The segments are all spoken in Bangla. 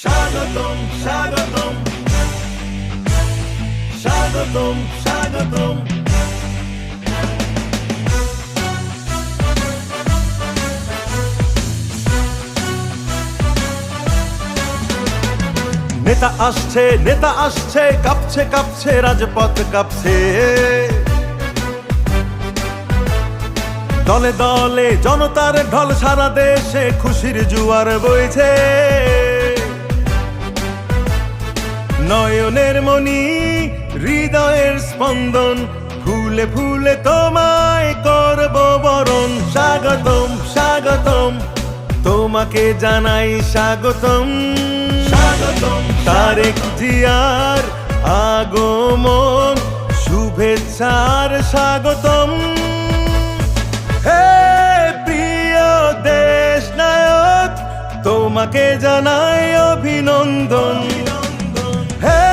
স্বাগতম স্বাগতম স্বাগতম স্বাগতম। নেতা আসছে, কাঁপছে কাঁপছে রাজপথ কাঁপছে। দলে দলে জনতার ঢল, সারা দেশে খুশির জোয়ার বইছে। নয়নের মণি, হৃদয়ের স্পন্দন, ফুলে ফুলে তোমায় করব বরণ। স্বাগতম স্বাগতম, তোমাকে জানাই স্বাগতম স্বাগতম। তারেক জিয়ার আগমন, শুভেচ্ছার স্বাগতম। হে প্রিয় দেশ নায়ক, তোমাকে জানাই অভিনন্দন। হে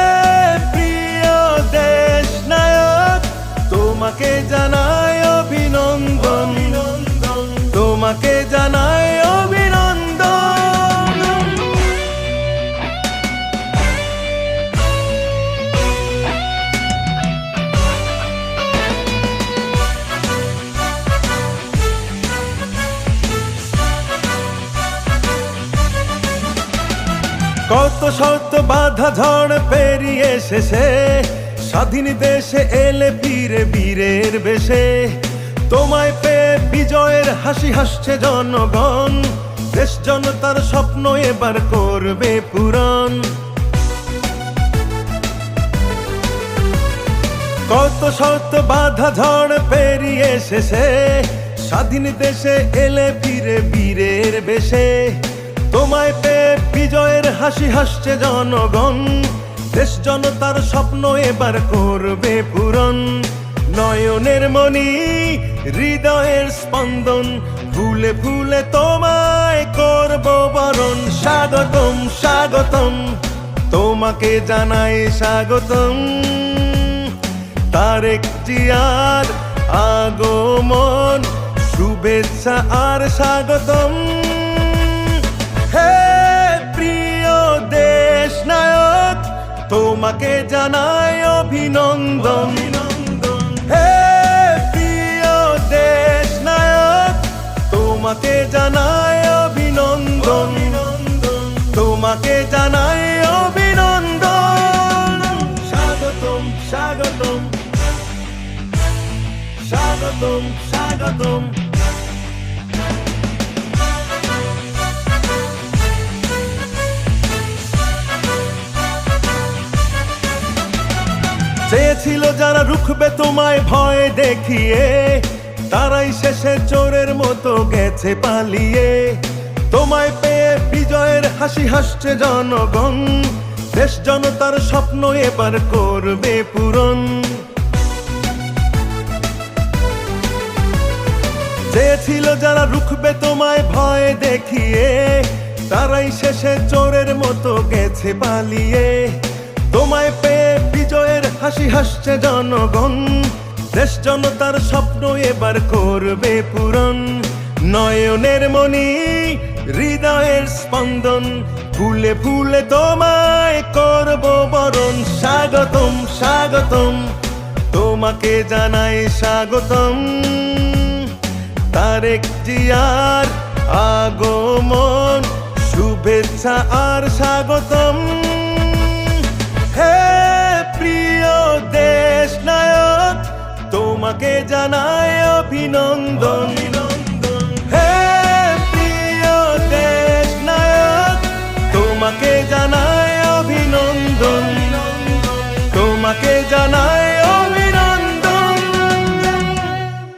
প্রিয় দেশ নায়ক, তোমাকে জানাই অভিনন্দন। তোমাকে জানাই অভিনন্দন। কত শত বাধা ঝড় পেরিয়ে শেষে, স্বাধীন দেশে এলে ফিরে বীরের বেশে। তোমায় পেয়ে বিজয়ের হাসি হাসছে জনগণ, দেশ জনতার স্বপ্ন এবার করবে পূরণ। কত শত বাধা ঝড় পেরিয়ে শেষে, স্বাধীন দেশে এলে ফিরে বীরের বেশে। তোমায় পেয়ে বিজয়ের হাসি হাসছে জনগণ, দেশ জনতার স্বপ্ন এবার করবে পূরণ। নয়নের মণি, হৃদয়ের স্পন্দন, ফুলে ফুলে তোমায় করব বরণ। স্বাগতম স্বাগতম, তোমাকে জানাই স্বাগতম। তারেক জিয়ার আগমন, শুভেচ্ছা আর স্বাগতম। হে প্রিয় দেশ নায়ক, তোমাকে জানাই অভিনন্দন। হে প্রিয় দেশ নায়ক, তোমাকে জানাই অভিনন্দন। তোমাকে জানাই অভিনন্দন। স্বাগতম স্বাগতম স্বাগতম স্বাগতম। চেয়েছিল যারা রুখবে তোমায় ভয় দেখিয়ে, তারাই শেষে চোরের মতো গেছে পালিয়ে। তোমায় পেয়ে বিজয়ের হাসি হাসছে জনগণ, দেশ জনতার স্বপ্ন এবার করবে পূরণ। চেয়েছিল যারা রুখবে তোমায় ভয় দেখিয়ে, তারাই শেষে চোরের মতো গেছে পালিয়ে। তোমায় পেয়ে বিজয়ের হাসি হাসছে জনগণ, দেশ জনতার স্বপ্ন এবার করবে পূরণ। নয়নের মণি, হৃদয়ের স্পন্দন, ফুলে ফুলে তোমায় করব বরণ। স্বাগতম স্বাগতম, তোমাকে জানাই স্বাগতম। তারেক জিয়ার আগমন, শুভেচ্ছা আর স্বাগতম। হে প্রিয় দেশ নায়ক, তোমাকে জানাই অভিনন্দন।